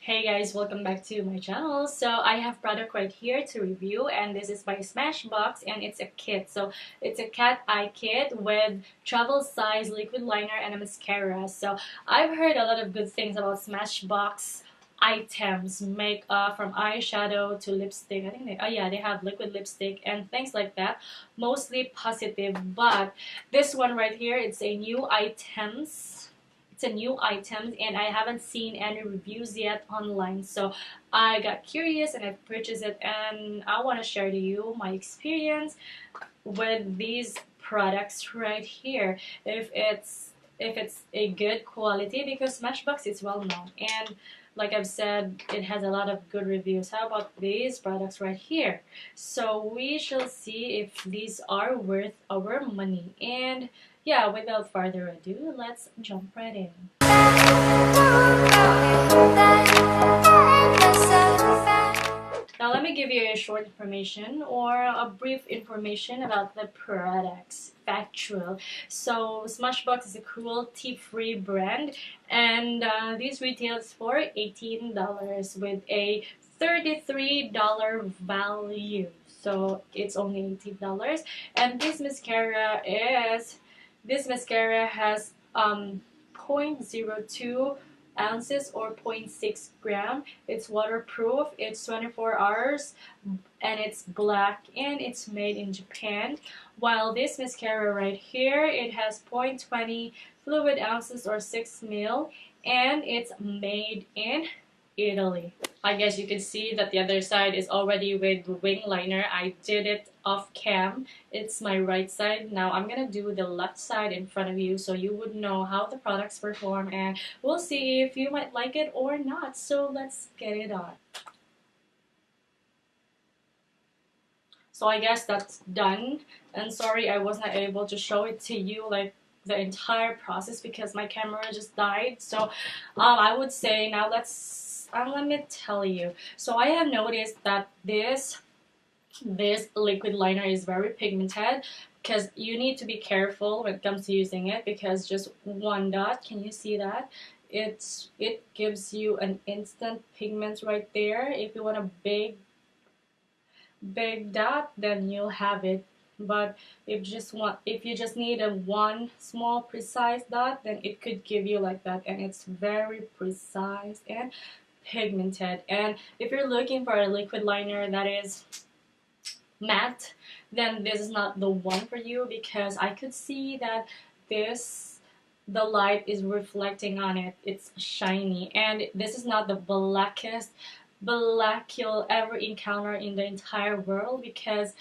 Hey guys, welcome back to my channel. So I have product right here to review, and this is by Smashbox, and it's a kit. So it's a cat eye kit with travel size liquid liner and a mascara. So I've heard a lot of good things about Smashbox items, makeup from eyeshadow to lipstick. I think they have liquid lipstick and things like that, mostly positive. But this one right here, it's a new item, and I haven't seen any reviews yet online, so I got curious and I purchased it, and I want to share to you my experience with these products right here, if it's a good quality, because Smashbox is well known, and like I've said, it has a lot of good reviews. How about these products right here? So we shall see if these are worth our money. And yeah, without further ado, let's jump right in. Now let me give you a short information or a brief information about the products. Factual. So Smashbox is a cruelty-free brand, and these retails for $18 with a $33 value. So it's only $18, and this mascara has 0.02 ounces or 0.6 gram. It's waterproof, it's 24 hours, and it's black, and it's made in Japan. While this mascara right here, it has 0.20 fluid ounces or 6 ml, and it's made in Italy. I guess you can see that the other side is already with wing liner. I did it off cam. It's my right side. Now I'm gonna do the left side in front of you so you would know how the products perform, and we'll see if you might like it or not. So let's get it on. So I guess that's done, and sorry I was not able to show it to you like the entire process because my camera just died. So I would say now let me tell you. So I have noticed that this liquid liner is very pigmented, because you need to be careful when it comes to using it, because just one dot, can you see that? It gives you an instant pigment right there. If you want a big dot, then you'll have it. But if you just need a one small precise dot, then it could give you like that, and it's very precise and pigmented. And if you're looking for a liquid liner that is matte, then this is not the one for you, because I could see that the light is reflecting on it. It's shiny, and this is not the blackest black you'll ever encounter in the entire world, because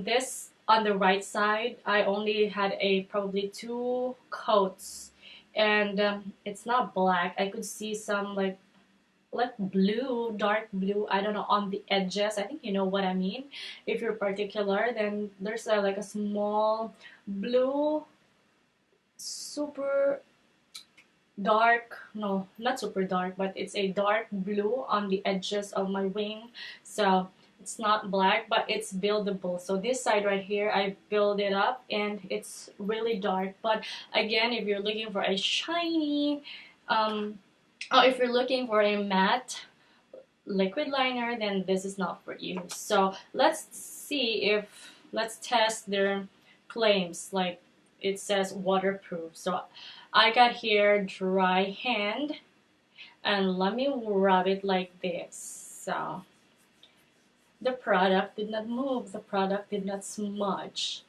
this on the right side, I only had probably 2 coats, and it's not black. I could see some like blue, dark blue, I don't know, on the edges. I think you know what I mean. If you're particular, then there's like a small blue, super dark, no, not super dark, but it's a dark blue on the edges of my wing. So it's not black, but it's buildable. So this side right here, I build it up, and it's really dark. But again, if you're looking for a shiny if you're looking for a matte liquid liner, then this is not for you. So let's test their claims. Like, it says waterproof. So I got here dry hand, and let me rub it like this. So the product did not move, the product did not smudge.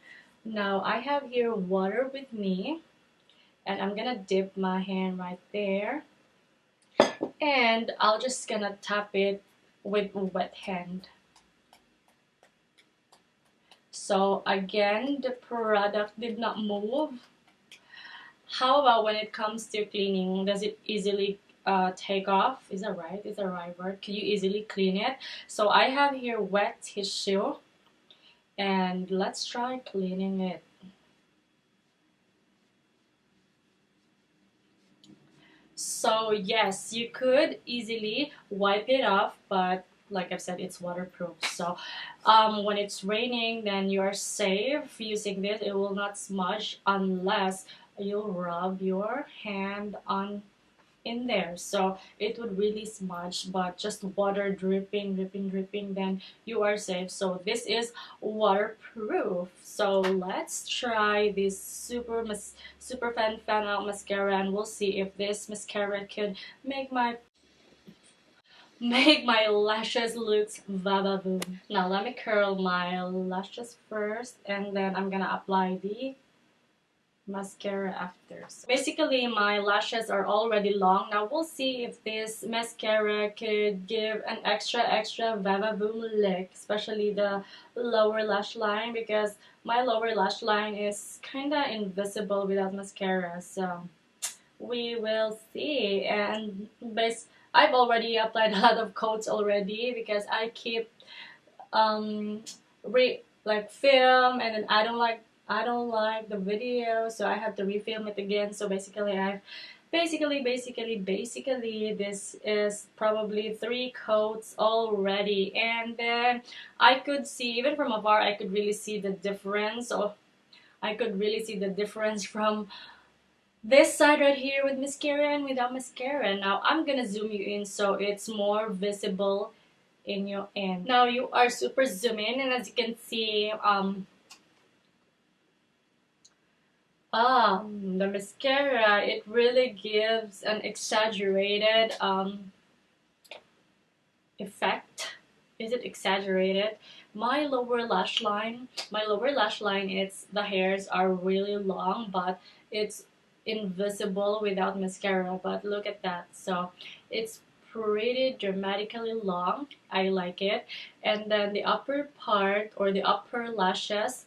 Now I have here water with me, and I'm gonna dip my hand right there, and I'll just gonna tap it with wet hand. So again, the product did not move. How about when it comes to cleaning? Does it easily take off? Is that right? Is that the right word? Can you easily clean it? So I have here wet tissue, and let's try cleaning it. So yes, you could easily wipe it off, but like I've said, it's waterproof. So when it's raining, then you are safe using this. It will not smudge unless you rub your hand on in there, so it would really smudge, but just water dripping, dripping, dripping, then you are safe. So this is waterproof. So let's try this super fan out mascara, and we'll see if this mascara could make my lashes looks vavavoom. Now let me curl my lashes first, and then I'm gonna apply the mascara after. So basically my lashes are already long. Now we'll see if this mascara could give an extra vavavoom look, especially the lower lash line, because my lower lash line is kinda invisible without mascara. So we will see. And I've already applied a lot of coats already because I keep like film, and then I don't like the video, so I have to refilm it again. So basically this is probably 3 coats already, and then I could see, even from afar, I could really see the difference. So I could really see the difference from this side right here with mascara and without mascara. Now I'm gonna zoom you in so it's more visible in your end. Now you are super zoom in, and as you can see, the mascara, it really gives an exaggerated effect. Is it exaggerated? My lower lash line, it's the hairs are really long, but it's invisible without mascara. But look at that. So it's pretty dramatically long. I like it. And then the upper part, or the upper lashes,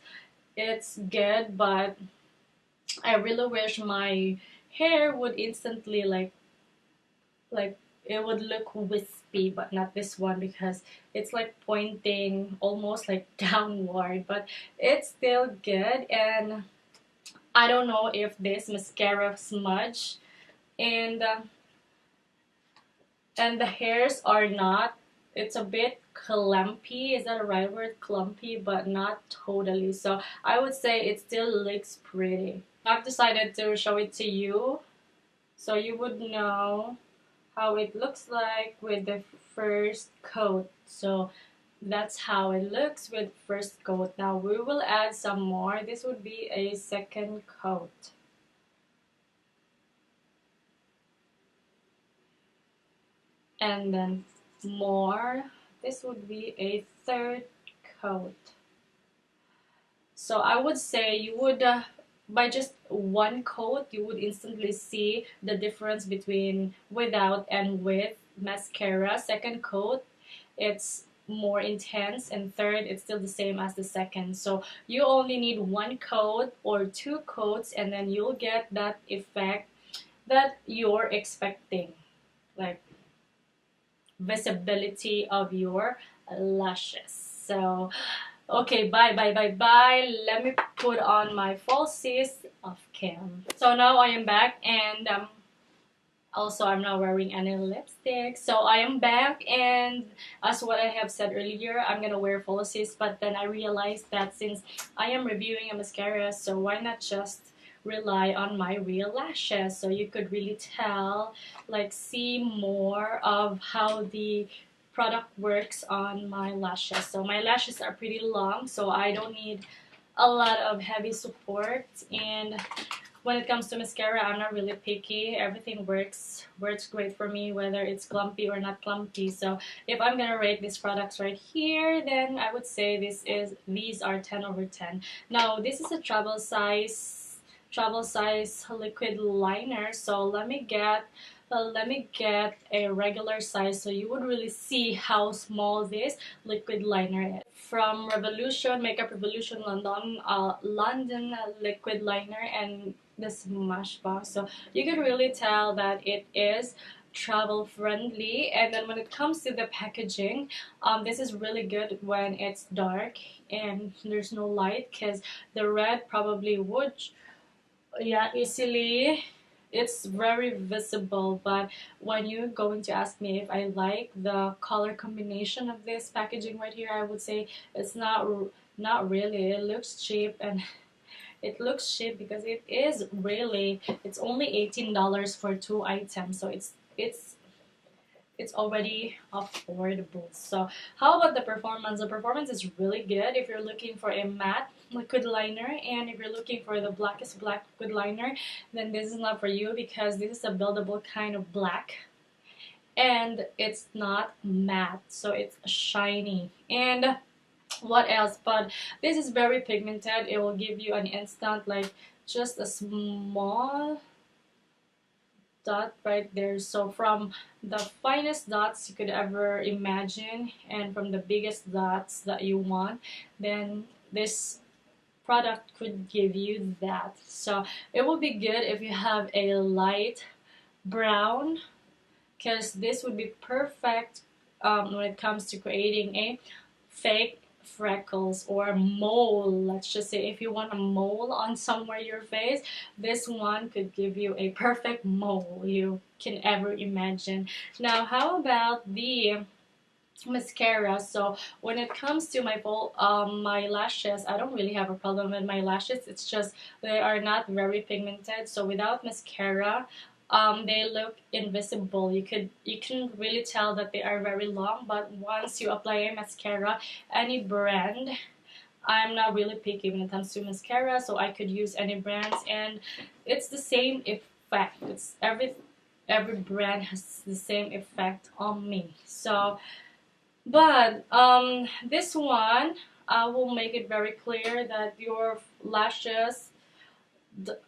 it's good, but I really wish my hair would instantly like it would look wispy, but not this one, because it's like pointing almost like downward, but it's still good. And I don't know if this mascara smudge, and the hairs are not, it's a bit clumpy. Is that a right word? Clumpy, but not totally. So I would say it still looks pretty. I've decided to show it to you so you would know how it looks like with the first coat. So that's how it looks with first coat. Now we will add some more. This would be a second coat. And then more. This would be a third coat. So I would say you would, by just one coat, you would instantly see the difference between without and with mascara. Second coat, it's more intense, and third, it's still the same as the second. So you only need one coat or 2 coats, and then you'll get that effect that you're expecting, like visibility of your lashes. So okay, bye. Let me put on my falsies off cam. So now I am back, and also I'm not wearing any lipstick. So I am back, and as what I have said earlier, I'm gonna wear falsies, but then I realized that since I am reviewing a mascara, so why not just rely on my real lashes, so you could really tell, like see more of how the product works on my lashes. So my lashes are pretty long, so I don't need a lot of heavy support. And when it comes to mascara, I'm not really picky. Everything works great for me, whether it's clumpy or not clumpy. So if I'm gonna rate these products right here, then I would say these are 10 over 10. Now this is a travel size liquid liner. So let me get a regular size so you would really see how small this liquid liner is. From Makeup Revolution London liquid liner, and the Smashbox. So you can really tell that it is travel friendly. And then when it comes to the packaging, this is really good when it's dark and there's no light, because the red probably would easily, it's very visible. But when you're going to ask me if I like the color combination of this packaging right here, I would say it's not really. It looks cheap, and it looks cheap because it is really, it's only $18 for 2 items, so it's already affordable. So how about the performance? The performance is really good if you're looking for a matte liquid liner, and if you're looking for the blackest black liquid liner, then this is not for you because this is a buildable kind of black and it's not matte, so it's shiny. And what else? But this is very pigmented. It will give you an instant, like just a small dot right there. So from the finest dots you could ever imagine and from the biggest dots that you want, then this product could give you that. So it will be good if you have a light brown, because this would be perfect when it comes to creating a fake freckles or mole. Let's just say if you want a mole on somewhere your face, this one could give you a perfect mole you can ever imagine. Now how about the mascara? So when it comes to my lashes, I don't really have a problem with my lashes. It's just they are not very pigmented, so without mascara they look invisible. You can really tell that they are very long, but once you apply a mascara, any brand, I'm not really picky when it comes to mascara, so I could use any brands and it's the same effect. It's every brand has the same effect on me. So but this one, I will make it very clear that your lashes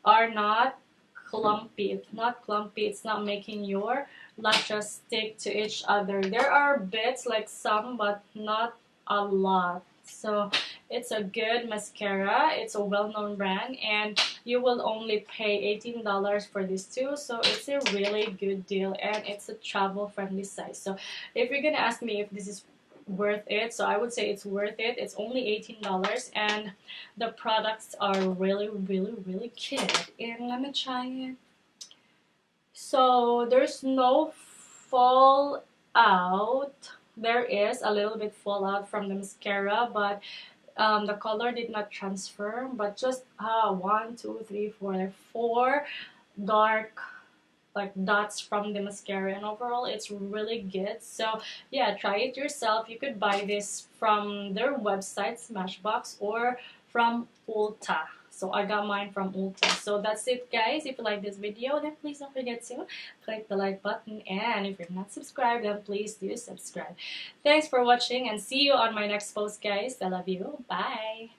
are not clumpy. It's not clumpy. It's not making your lashes stick to each other. There are bits like some, but not a lot. So it's a good mascara. It's a well-known brand, and you will only pay $18 for this too. So it's a really good deal, and it's a travel-friendly size. So if you're gonna ask me if this is worth it, so I would say it's worth it. It's only $18 and the products are really really good. And let me try it. So there's no fallout. There is a little bit fallout from the mascara, but the color did not transfer, but just 1 2 3 4 4 dark like dots from the mascara, and overall it's really good. So yeah, try it yourself. You could buy this from their website Smashbox or from Ulta. So I got mine from Ulta. So that's it guys. If you like this video, then please don't forget to click the like button, and if you're not subscribed, then please do subscribe. Thanks for watching and see you on my next post guys. I love you. Bye.